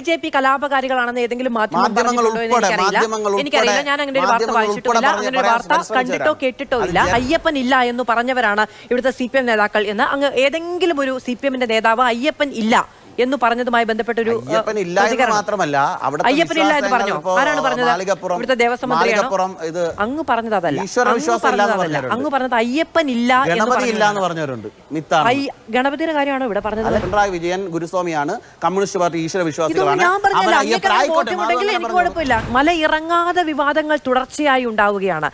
BJP. കലാപകാരികളാണെന്ന് ഏതെങ്കിലും എനിക്കറിയില്ല. ഞാൻ അങ്ങനെ ഒരു വാർത്ത വായിച്ചിട്ടില്ല, അങ്ങനെ ഒരു വാർത്ത കണ്ടിട്ടോ കേട്ടിട്ടോ ഇല്ല. അയ്യപ്പൻ ഇല്ല എന്ന് പറഞ്ഞവരാണ് ഇവിടുത്തെ CPM നേതാക്കൾ എന്ന് അങ്ങ് ഏതെങ്കിലും ഒരു CPM-ന്റെ നേതാവ് അയ്യപ്പൻ ഇല്ല എന്ന് പറഞ്ഞതുമായി ബന്ധപ്പെട്ടൊരു മാത്രമല്ല അയ്യപ്പൻ ഇല്ല എന്ന് പറഞ്ഞോ? ആരാണ് പറഞ്ഞത്? ഇവിടുത്തെ ദേവസ്വം മന്ത്രിയാണോ? അങ്ങ് പറഞ്ഞത് അതല്ല, അങ്ങ് പറഞ്ഞത് അയ്യപ്പൻ ഇല്ല എന്ന് പറഞ്ഞവരുണ്ട്. ഗണപതിയുടെ കാര്യമാണോ ഇവിടെ പറഞ്ഞത്? പിണറായി വിജയൻ ഗുരുസ്വാമിയാണ്, കമ്മ്യൂണിസ്റ്റ് പാർട്ടി ഈശ്വര വിശ്വാസികളാണ്. എനിക്ക് കുഴപ്പമില്ല. മല ഇറങ്ങാതെ വിവാദങ്ങൾ തുടർച്ചയായി ഉണ്ടാവുകയാണ്.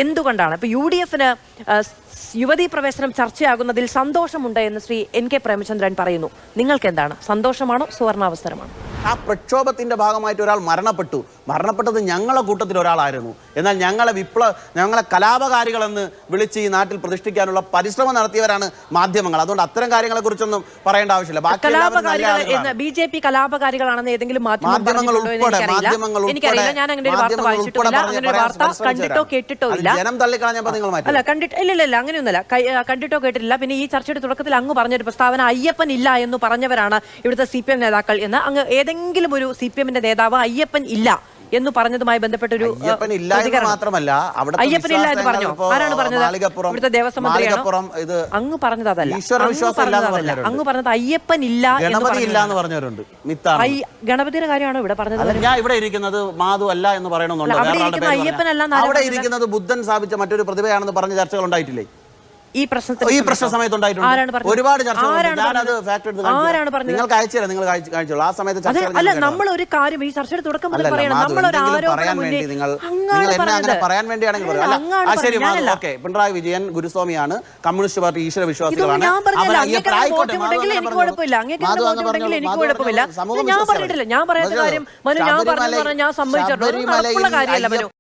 എന്തുകൊണ്ടാണ് ഇപ്പൊ UDF-ന് യുവതീ പ്രവേശനം ചർച്ചയാകുന്നതിൽ സന്തോഷമുണ്ട് എന്ന് ശ്രീ NK പ്രേമചന്ദ്രൻ പറയുന്നു. നിങ്ങൾക്ക് എന്താണ്? സന്തോഷമാണോ സുവർണാവസരമാണോ? ആ പ്രക്ഷോഭത്തിന്റെ ഭാഗമായിട്ട് ഒരാൾ മരണപ്പെട്ടത് ഞങ്ങളെ കൂട്ടത്തിൽ ഒരാളായിരുന്നു. എന്നാൽ ഞങ്ങളെ കലാപകാരികളെന്ന് വിളിച്ച് ഈ നാട്ടിൽ പ്രതിഷ്ഠിക്കാനുള്ള പരിശ്രമം നടത്തിയവരാണ് മാധ്യമങ്ങൾ. അതുകൊണ്ട് അത്തരം കാര്യങ്ങളെ കുറിച്ചൊന്നും പറയേണ്ട ആവശ്യമില്ല. ബി.ജെ.പി. കലാപകാരികളാണെന്ന് ഏതെങ്കിലും എനിക്കറിയില്ല. ഞാൻ അങ്ങനെ ഒരു വാർത്ത വായിച്ചിട്ടില്ല, അങ്ങനെ ഒരു വാർത്ത കണ്ടിട്ടോ കേട്ടിട്ടോ ഇല്ല. ജനം തള്ളിക്കളഞ്ഞപ്പോൾ നിങ്ങൾ അല്ല ഇല്ല അങ്ങനെയൊന്നുമല്ല, കണ്ടിട്ടോ കേട്ടിട്ടില്ല. പിന്നെ ഈ ചർച്ചയുടെ തുടക്കത്തിൽ അങ്ങ് പറഞ്ഞൊരു പ്രസ്താവന അയ്യപ്പൻ ഇല്ല എന്ന് പറഞ്ഞവരാണ് ഇവിടുത്തെ CPM നേതാക്കൾ എന്ന് അങ്ങ് ഏതെങ്കിലും ഒരു CPM-ന്റെ നേതാവ് അയ്യപ്പൻ ഇല്ല എന്ന് പറഞ്ഞതുമായി ബന്ധപ്പെട്ടൊരു അയ്യപ്പൻ മാത്രമല്ല അയ്യപ്പൻ ഇല്ല എന്ന് പറഞ്ഞോ? ആരാണ് പറഞ്ഞത്? ഇവിടുത്തെ ദേവസ്വം മന്ത്രിയാണോ? അങ്ങ് പറഞ്ഞത് അതല്ല, അങ്ങ് പറഞ്ഞത് അയ്യപ്പൻ ഇല്ല എന്ന് പറഞ്ഞവരുണ്ട്. ഗണപതിയുടെ കാര്യമാണോ ഇവിടെ പറഞ്ഞത്? ഞാൻ ഇവിടെ ഇരിക്കുന്നത് മാധു അല്ല എന്ന് പറയണമെന്നുണ്ട്. അയ്യപ്പൻ അല്ല, അവിടെ ഇരിക്കുന്നത് ബുദ്ധൻ സ്ഥാപിച്ച മറ്റൊരു പ്രതിഭയാണെന്ന് പറഞ്ഞ ചർച്ചകൾ ഉണ്ടായിട്ടില്ലേ? ഈ പ്രശ്ന സമയത്ത് ഉണ്ടായിട്ടുണ്ട് ഒരുപാട് ചർച്ചകൾ. നിങ്ങൾക്ക് അയച്ചുതരാം, നിങ്ങൾ കാണിച്ചോളൂ. ആ സമയത്ത് അല്ല, നമ്മൾ ഒരു കാര്യം ഈ ചർച്ചയുടെ തുടക്കം മുതൽ പറയണം. പറയാൻ വേണ്ടിയാണെങ്കിൽ ശരി, ഓക്കെ. പിണറായി വിജയൻ ഗുരുസ്വാമിയാണ്, കമ്മ്യൂണിസ്റ്റ് പാർട്ടി ഈശ്വര വിശ്വാസികളാണ്. ഞാൻ പറഞ്ഞിട്ടില്ല, ഞാൻ പറയാത്ത കാര്യം ഞാൻ സമ്മതിച്ചിട്ടുള്ള കാര്യമല്ല മനു.